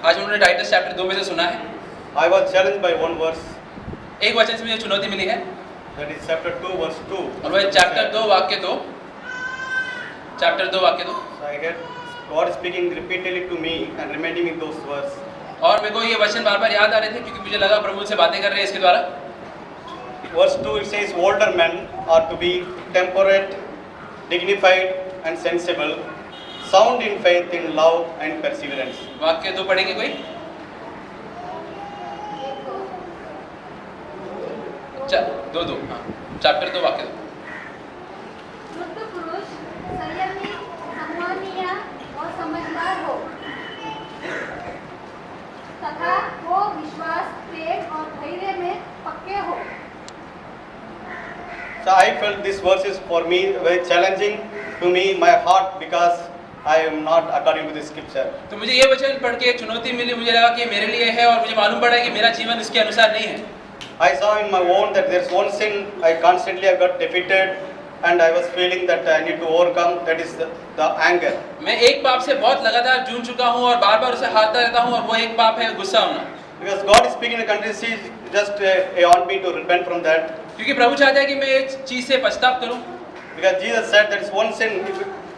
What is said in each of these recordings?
आज उन्होंने Titus chapter 2 में से सुना है। I was challenged by one verse, एक वचन से मुझे चुनौती मिली है that is chapter 2 verse 2. और वह चैप्टर 2 वाक्य 2, चैप्टर 2 वाक्य 2। So I heard God speaking repeatedly to me and reminding me those words. और मेरे को ये वचन बार बार याद आ रहे थे क्योंकि मुझे लगा प्रभु से बातें कर रहे हैं इसके द्वारा। Verse 2 it says, older men are to be temperate, dignified and sensible, sound in faith, in love and perseverance. वाक्य 2 पढ़ेंगे कोई? दो हाँ, चैप्टर 2 वाक्य 2। वृद्ध पुरुष संयमी, सम्मानीय और समझदार हो तथा वो विश्वास, प्रेम और धैर्य में पक्के हो। So I felt this verse is for me very challenging to me, my heart, because I am not according to the scripture. तो मुझे ये वचन पढ़ के चुनौती मिली, मुझे लगा कि मेरे लिए है और मुझे मालूम पड़ा कि मेरा जीवन इसके अनुसार नहीं है। I saw in my own that there's one sin I constantly got defeated and I was feeling that I need to overcome, that is the anger. मैं एक पाप से बहुत लगातार जूझ चुका हूँ और बार-बार उसे हारता रहता हूँ और वो एक पाप है गुस्सा होना। Because God is speaking in the country, He just want me to repent from that. क्योंकि प्रभु चाहता है कि मैं एक चीज से पछतावा करूँ। Because Jesus said there is one sin,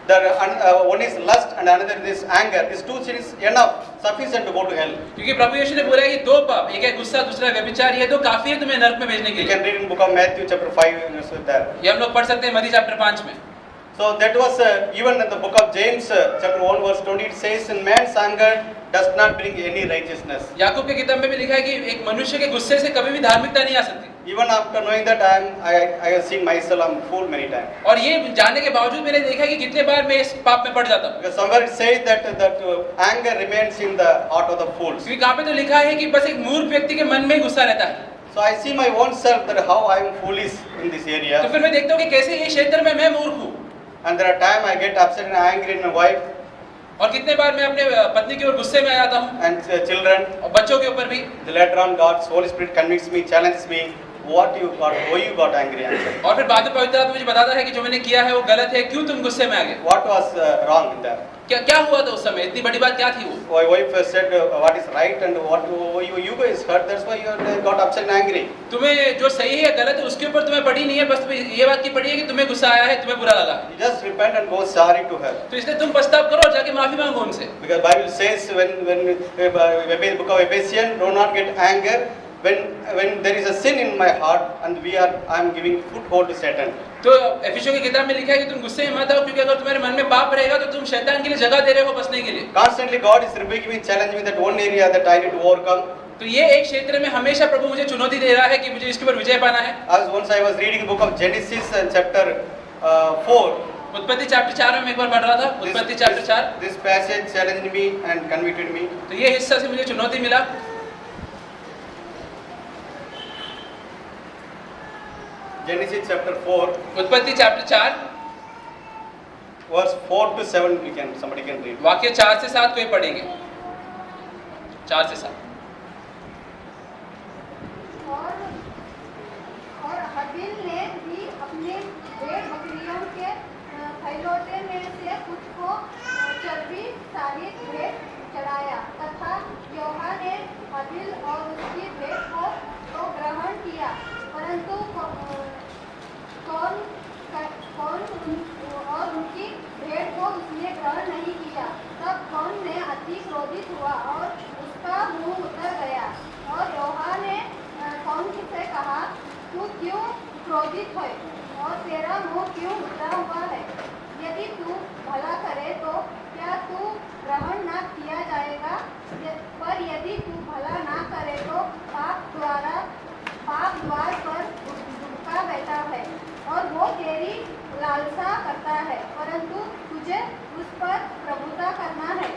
one is lust and another is anger. These two sins enough, sufficient to go to hell. क्योंकि प्रभु यीशु ने बोला है कि दो पाप, एक है गुस्सा, दूसरा है व्यभिचार, ये दो काफी है तुम्हें नरक में भेजने के You लिए। can read in book of Matthew chapter 5 with that. ये हम लोग पढ़ सकते हैं मत्ती चैप्टर 5 में। So that was even in the book of James chapter 1 verse 20 it says, in man's anger does not bring any righteousness. याकूब के किताब में भी लिखा है कि एक मनुष्य के गुस्से से कभी भी धार्मिकता नहीं आ सकती। Even after knowing that I have seen myself I'm fool many times. और ये जानने के बावजूद मैंने देखा कि कितने बार मैं इस पाप में पड़ जाता हूँ। Because somewhere it says that anger remains in the heart of the fools. क्योंकि कहाँ पे तो लिखा है कि बस एक मूर्ख व्यक्ति के मन में गुस्सा रहता है। So I see my own self that how I am foolish in this area. तो फिर मैं देखता हूँ कि कैसे ये क्षेत्र में मैं मूर्ख हूँ। And there are times I get upset and angry at my wife. और कितने बार मैं अपने पत्नी के ऊपर गुस्से में आ जाता हूँ। And children. और बच्चों के ऊपर भी। Later on God's Holy Spirit convicts me, challenges me. What you got? Why you got angry? और फिर बाद में पवित्र आत्मा मुझे बताता है कि जो मैंने किया है वो गलत है, क्यों तुम गुस्से में आ गए? What was wrong in that? क्या हुआ था उस समय? इतनी बड़ी बात क्या थी वो? My wife said what is right and what you guys heard. That's why you got upset and angry. तुम्हें जो सही है गलत है उसके ऊपर तुम्हें पड़ी नहीं है, बस तुम्हें ये बात की पड़ी है कि तुम्हें गुस्सा आया है, तुम्हें बुरा लगा। You just repent and go sorry to her. तो इसलिए तुम पछतावा करो और जाके माफी मांगो उनसे। Because Bible says when book of Ephesians, do not get anger. When there is a sin in my heart and I am giving foothold to Satan. तो एफिसियों की किताब में लिखा है कि तुम गुस्से में मत आओ क्योंकि अगर तुम्हारे मन में पाप रहेगा तो तुम शैतान के लिए जगह दे रहे हो बसने के लिए। Constantly God is rebuking me, challenging me that one area that I need to overcome. तो ये एक क्षेत्र में हमेशा प्रभु मुझे चुनौती दे रहा है कि मुझे इसके ऊपर विजय पाना है। As once I was reading the book of Genesis chapter 4. उत्पत्ति चैप्टर 4 में एक बार पढ़ रहा था। उत्पत्ति chapter 4। This passage challenged me and convicted me. तो ये हिस्सा से मुझे चुनौती मिला। Genesis chapter 4. उत्पत्ति chapter 4 verse 4 to 7 somebody can read. वाक्य 4 से 7 कोई पढ़ेंगे? 4 से 7। और हबील ने भी अपने भेड़ बकरियों के फैलोटे में से कुछ को चर्बी सहित भेंट चढ़ाया तथा यहोवा ने हबील और उसकी भेंट को तो ग्रहण किया, परंतु कौन और उनकी भेंट को उसने ग्रहण नहीं किया। तब कौन ने अति क्रोधित हुआ और उसका मुंह उतर गया। और यहोवा ने कौन से कहा, तू क्यों क्रोधित है और तेरा मुंह क्यों उतरा हुआ है? यदि तू भला करे तो क्या तू ग्रहण न किया जाएगा? पर यदि तू भला ना करे तो पाप द्वार पर झुका बैठा है और वो तेरी लालसा करता है, परंतु तुझे उस पर प्रभुता करना है।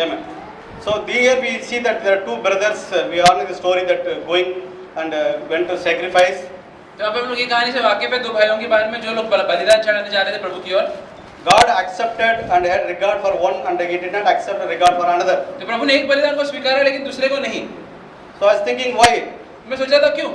Amen. So here we see that there are two brothers. We all know the story that going and went to sacrifice. तो अब हम लोग ये कहानी से वाकिफ है दो भाइयों के बारे में जो लोग बलिदान चढ़ाने जा रहे थे प्रभु की ओर। God accepted and had regard for one and he did not accept regard for another. तो प्रभु ने एक बलिदान को स्वीकारा लेकिन दूसरे को नहीं। So I was thinking why? मैं सोचा था क्यों?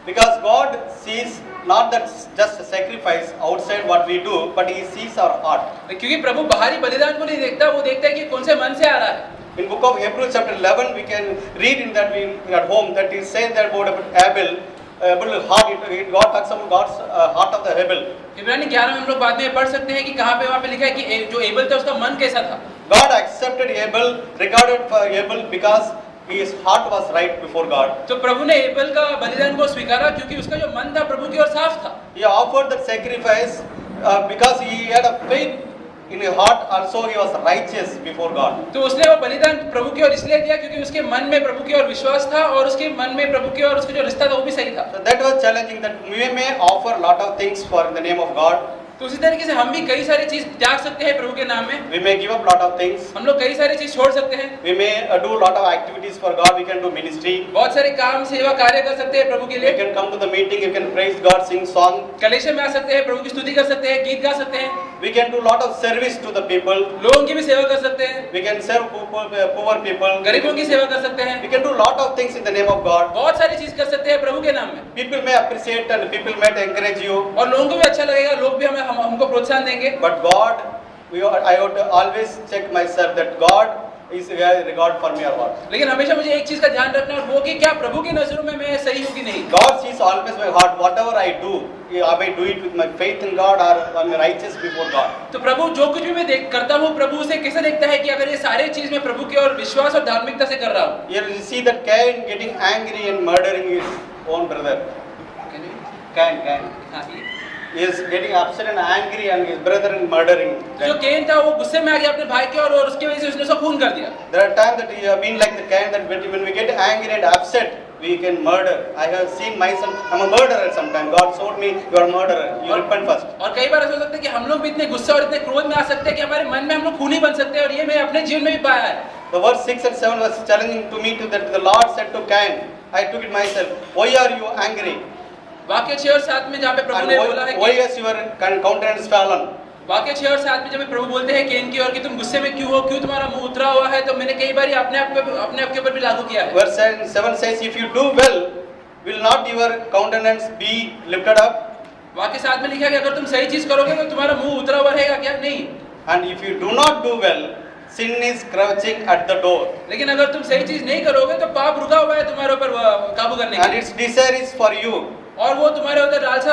Because God sees not that just sacrifice outside what we do, but He sees our heart. क्योंकि प्रभु बाहरी बलिदान को नहीं देखता, वो देखता है कि कौन से मन से आ रहा है। In book of Hebrews chapter 11, we can read in that we at home that it says that about Abel heart. God talks about God's heart of the Abel. इब्रानी 11 में हम लोग बाद में पढ़ सकते हैं कि कहाँ पे वहाँ पे लिखा है कि जो एबल था उसका मन कैसा था। God accepted Abel, regarded for Abel because his heart was right before God. तो प्रभु ने एबल का बलिदान को स्वीकारा क्योंकि उसका जो मन था प्रभु की ओर साफ था। He offered that sacrifice because he had a faith in his heart, also he was righteous before God. तो उसने वो बलिदान प्रभु की ओर इसलिए दिया क्योंकि उसके मन में प्रभु की ओर विश्वास था और उसके मन में प्रभु की ओर उसका जो रिश्ता था वो भी सही था। So that was challenging, that we may offer lot of things for the name of God. तो उसी तरीके से हम भी कई सारी चीज त्याग सकते हैं प्रभु के नाम में। We may give up lot of things. हम लोग कई सारी चीज छोड़ सकते हैं। We may do lot of activities for God. We can do ministry. बहुत सारे काम सेवा कार्य कर सकते हैं प्रभु के You लिए। can come to the meeting. You can praise God, sing song. कलेशे में आ सकते हैं, प्रभु की स्तुति कर सकते हैं, गीत गा सकते हैं। We can do lot of service to the people. लोगों की भी सेवा कर सकते हैं। We can serve poor people. गरीबों की सेवा कर सकते हैं। We can do lot of things in the name of God. बहुत सारी चीज कर सकते हैं प्रभु के नाम में। People may appreciate and people might encourage you. और लोगों को भी अच्छा लगेगा, लोग भी हमको प्रोत्साहन देंगे। But God, I ought to always check myself that God is regard for me or what. लेकिन हमेशा मुझे एक चीज का ध्यान रखना है, वो कि क्या प्रभु की नजरों में मैं सही हूँ कि नहीं। God sees always my heart. Whatever I do, I may do it with my faith in God or I'm righteous before God. तो प्रभु जो कुछ भी मैं करता हूँ, प्रभु उसे कैसे देखता है कि अगर ये सारे चीज मैं प्रभु की ओर विश्वास और धार्मिकता से कर रहा हूँ। Here you see that Cain getting angry and murdering his own brother. Cain. He is getting upset and angry and his brother and murdering जो them. केन था वो गुस्से में आ गया अपने भाई के और उसकी वजह से उसने उसका खून कर दिया। There are times that we have been like the Cain, that when we get angry and upset, we can murder. I have seen myself, I'm a murderer sometimes. God showed me you are a murderer. You repent first. और कई बार ऐसा हो सकता है कि हम लोग भी इतने गुस्से और इतने क्रोध में आ सकते हैं कि हमारे मन में हम लोग खूनी बन सकते हैं और ये मैं अपने जीवन में भी पाया है। The verse 6 and 7 was challenging to me to that the Lord said to Cain, I took it myself. Why are you angry? वाक्य 6 और 7 में जहाँ पे प्रभु And ने बोला है why कि is your countenance fallen? वाक्य 6 और 7 में जब प्रभु बोलते हैं केन की ओर कि तुम गुस्से में क्यों हो, क्यों तुम्हारा मुंह उतरा हुआ है, तो मैंने कई बार अपने आप के ऊपर भी लागू किया है। Verse 7 says, if you do well, will not your countenance be lifted up? वाक्य 7 में लिखा है कि अगर तुम सही चीज करोगे तो तुम्हारा मुंह उतरा हुआ रहेगा क्या? नहीं। And if you do not do well, sin is crouching at the door. लेकिन अगर तुम सही चीज नहीं करोगे तो पाप रुका हुआ है तुम्हारे ऊपर काबू करने के And लिए। its desire is for you, और वो तुम्हारे ऊपर लालसा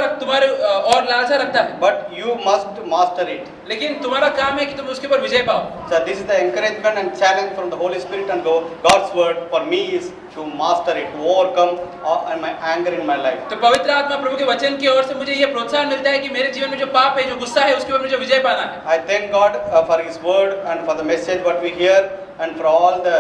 रखता है। but you must master it. लेकिन तुम्हारा काम है कि तुम उसके ऊपर विजय पाओ। So this is the encouragement and challenge from the Holy Spirit and God's word for me is to master it, to overcome and my anger in my life. तो पवित्र आत्मा प्रभु के वचन की ओर से मुझे ये प्रोत्साहन मिलता है कि मेरे जीवन में जो पाप है, जो गुस्सा है, उसके ऊपर मुझे विजय पाना है। I thank God for His word and for the message what we hear and for all the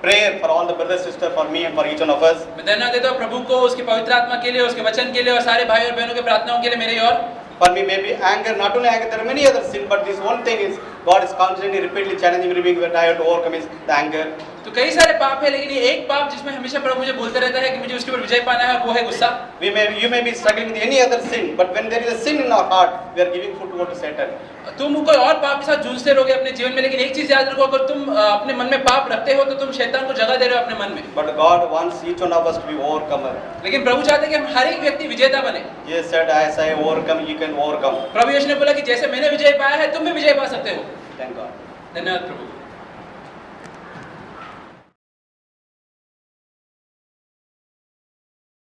prayer for all the brothers sister for me and for each one of us. मैं धन्यवाद देता हूँ प्रभु को उसके पवित्र आत्मा के लिए, उसके वचन के लिए और सारे भाई और बहनों के प्रार्थनाओं के लिए मेरे और। For me maybe anger, not only anger, there are many other sin, but this one thing is God is constantly repeatedly challenging me that I have to overcome is the anger. तो कई सारे पाप है, लेकिन ये एक पाप जिसमें हमेशा प्रभु मुझे बोलते रहता है कि मुझे उसके ऊपर विजय पाना है, वो है गुस्सा। You may be struggling with any other sin, but when there is a sin in our heart, we are giving foothold to Satan. तुम कोई और पाप के साथ जूझते रहोगे अपने जीवन में, लेकिन एक चीज याद रखो, अगर तुम अपने मन में पाप रखते हो तो तुम शैतान को जगह दे रहे हो अपने मन में। But God wants each one of us to be overcomer. लेकिन प्रभु चाहते हैं कि हम हर एक व्यक्ति विजेता बने। Jesus said, as I overcome, you can overcome. प्रभु यीशु ने बोला कि जैसे मैंने विजय पाया है तुम भी विजय पा सकते हो। Thank God. धन्यवाद प्रभु।